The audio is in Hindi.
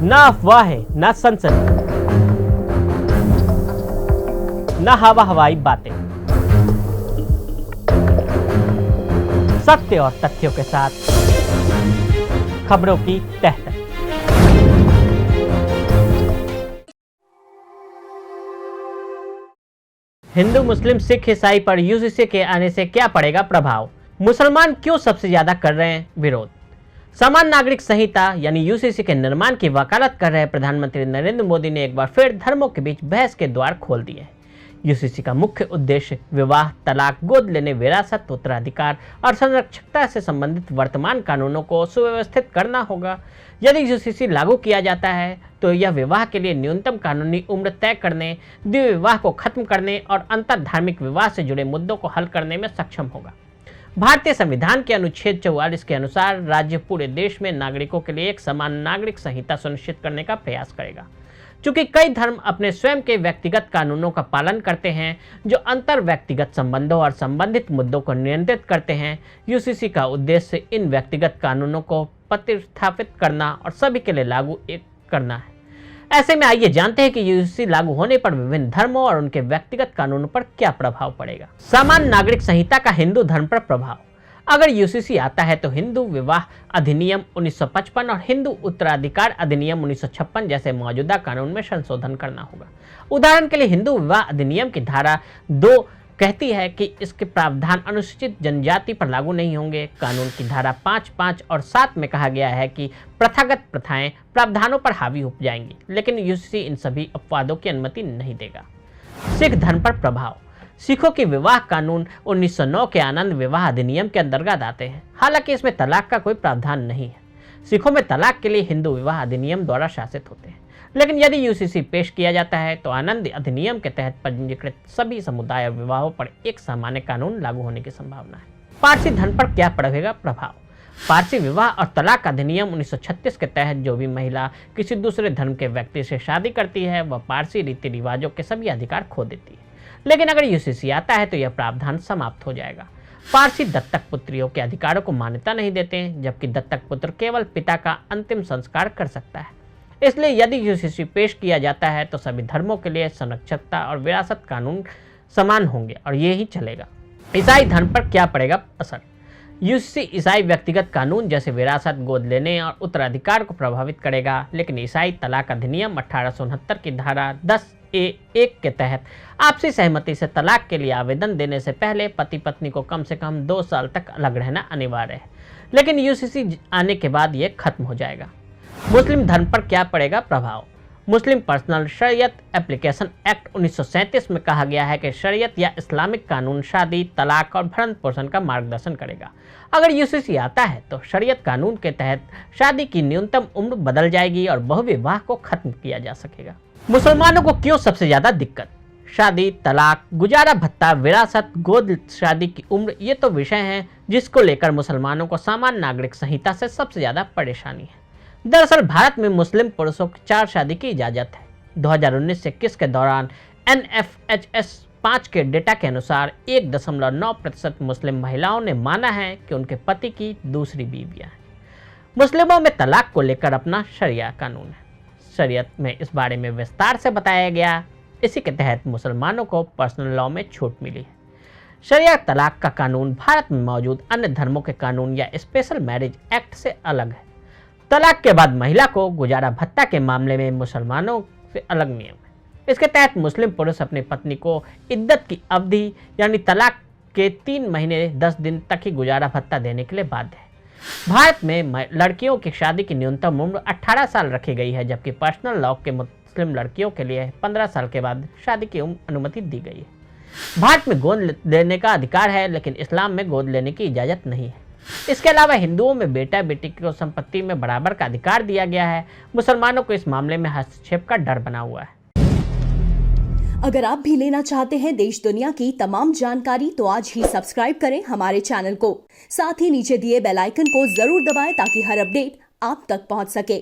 ना अफवाहें, ना सनसनी, ना हवाई बातें, सत्य और तथ्यों के साथ खबरों की तह तक। हिंदू, मुस्लिम, सिख, ईसाई पर यूसीसी के आने से क्या पड़ेगा प्रभाव? मुसलमान क्यों सबसे ज्यादा कर रहे हैं विरोध? समान नागरिक संहिता यानी यूसीसी के निर्माण की वकालत कर रहे प्रधानमंत्री नरेंद्र मोदी ने एक बार फिर धर्मों के बीच बहस के द्वार खोल दिए हैं। यूसीसी का मुख्य उद्देश्य विवाह, तलाक, गोद लेने, विरासत, उत्तराधिकार और संरक्षकता से संबंधित वर्तमान कानूनों को सुव्यवस्थित करना होगा। यदि यूसीसी लागू किया जाता है तो यह विवाह के लिए न्यूनतम कानूनी उम्र तय करने, द्विविवाह विवाह को खत्म करने और अंतर धार्मिक विवाह से जुड़े मुद्दों को हल करने में सक्षम होगा। भारतीय संविधान के अनुच्छेद 44 के अनुसार राज्य पूरे देश में नागरिकों के लिए एक समान नागरिक संहिता सुनिश्चित करने का प्रयास करेगा। चूंकि कई धर्म अपने स्वयं के व्यक्तिगत कानूनों का पालन करते हैं जो अंतर व्यक्तिगत संबंधों और संबंधित मुद्दों को नियंत्रित करते हैं, यूसीसी का उद्देश्य इन व्यक्तिगत कानूनों को प्रतिस्थापित करना और सभी के लिए लागू करना है। ऐसे में आइए जानते हैं कि यूसीसी लागू होने पर विभिन्न धर्मों और उनके व्यक्तिगत कानूनों पर क्या प्रभाव पड़ेगा। समान नागरिक संहिता का हिंदू धर्म पर प्रभाव। अगर यूसीसी आता है तो हिंदू विवाह अधिनियम 1955 और हिंदू उत्तराधिकार अधिनियम 1956 जैसे मौजूदा कानून में संशोधन करना होगा। उदाहरण के लिए हिंदू विवाह अधिनियम की धारा 2 कहती है कि इसके प्रावधान अनुसूचित जनजाति पर लागू नहीं होंगे। कानून की धारा 5, 5 और 7 में कहा गया है कि प्रथागत प्रथाएं प्रावधानों पर हावी हो जाएंगी, लेकिन यूसीसी इन सभी अपवादों की अनुमति नहीं देगा। सिख धर्म पर प्रभाव। सिखों की विवाह कानून 1909 के आनंद विवाह अधिनियम के अंतर्गत आते हैं। हालांकि इसमें तलाक का कोई प्रावधान नहीं है। सिखों में तलाक के लिए हिंदू विवाह अधिनियम द्वारा शासित होते हैं, लेकिन यदि यूसीसी पेश किया जाता है तो आनंद अधिनियम के तहत पंजीकृत सभी समुदाय और विवाहों पर एक सामान्य कानून लागू होने की संभावना है। पारसी धर्म पर क्या पड़ेगा प्रभाव? पारसी विवाह और तलाक अधिनियम 1936 के तहत जो भी महिला किसी दूसरे धर्म के व्यक्ति से शादी करती है वह पारसी रीति रिवाजों के सभी अधिकार खो देती है। लेकिन अगर यूसीसी आता है तो यह प्रावधान समाप्त हो जाएगा। पारसी दत्तक पुत्रियों के अधिकारों को मान्यता नहीं देते हैं, जबकि दत्तक पुत्र केवल पिता का अंतिम संस्कार कर सकता है। इसलिए यदि यूसीसी पेश किया जाता है तो सभी धर्मों के लिए संरक्षकता और विरासत कानून समान होंगे और ये ही चलेगा। ईसाई धर्म पर क्या पड़ेगा असर? यूसीसी ईसाई व्यक्तिगत कानून जैसे विरासत, गोद लेने और उत्तराधिकार को प्रभावित करेगा, लेकिन ईसाई तलाक अधिनियम 1869 की धारा 10(a)(1) के तहत आपसी सहमति से तलाक के लिए आवेदन देने से पहले पति पत्नी को कम से कम 2 साल तक अलग रहना अनिवार्य है, लेकिन यूसीसी आने के बाद ये खत्म हो जाएगा। मुस्लिम धर्म पर क्या पड़ेगा प्रभाव? मुस्लिम पर्सनल शरीयत एप्लीकेशन एक्ट 1937 में कहा गया है कि शरीयत या इस्लामिक कानून शादी, तलाक और भरण पोषण का मार्गदर्शन करेगा। अगर यूसीसी आता है तो शरीयत कानून के तहत शादी की न्यूनतम उम्र बदल जाएगी और बहुविवाह को खत्म किया जा सकेगा। मुसलमानों को क्यों सबसे ज्यादा दिक्कत? शादी, तलाक, गुजारा भत्ता, विरासत, गोद शादी की उम्र, ये तो विषय हैं जिसको लेकर मुसलमानों को समान नागरिक संहिता से सबसे ज्यादा परेशानी है। दरअसल भारत में मुस्लिम पुरुषों की 4 शादी की इजाजत है। 2019-21 के दौरान NFHS 5 के डेटा के अनुसार 1.9% मुस्लिम महिलाओं ने माना है कि उनके पति की दूसरी बीवियां हैं। मुस्लिमों में तलाक को लेकर अपना शरिया कानून है। शरीयत में इस बारे में विस्तार से बताया गया। इसी के तहत मुसलमानों को पर्सनल लॉ में छूट मिली है। शरिया तलाक का कानून भारत में मौजूद अन्य धर्मों के कानून या स्पेशल मैरिज एक्ट से अलग है। तलाक के बाद महिला को गुजारा भत्ता के मामले में मुसलमानों से अलग नियम है। इसके तहत मुस्लिम पुरुष अपनी पत्नी को इद्दत की अवधि यानी तलाक के 3 महीने 10 दिन तक ही गुजारा भत्ता देने के लिए बाध्य है। भारत में लड़कियों की शादी की न्यूनतम उम्र 18 साल रखी गई है, जबकि पर्सनल लॉ के मुस्लिम लड़कियों के लिए 15 साल के बाद शादी की अनुमति दी गई है। भारत में गोद लेने का अधिकार है, लेकिन इस्लाम में गोद लेने की इजाज़त नहीं है। इसके अलावा हिंदुओं में बेटा बेटी को संपत्ति में बराबर का अधिकार दिया गया है। मुसलमानों को इस मामले में हस्तक्षेप का डर बना हुआ है। अगर आप भी लेना चाहते हैं देश दुनिया की तमाम जानकारी तो आज ही सब्सक्राइब करें हमारे चैनल को। साथ ही नीचे दिए बेल आइकन को जरूर दबाएं ताकि हर अपडेट आप तक पहुंच सके।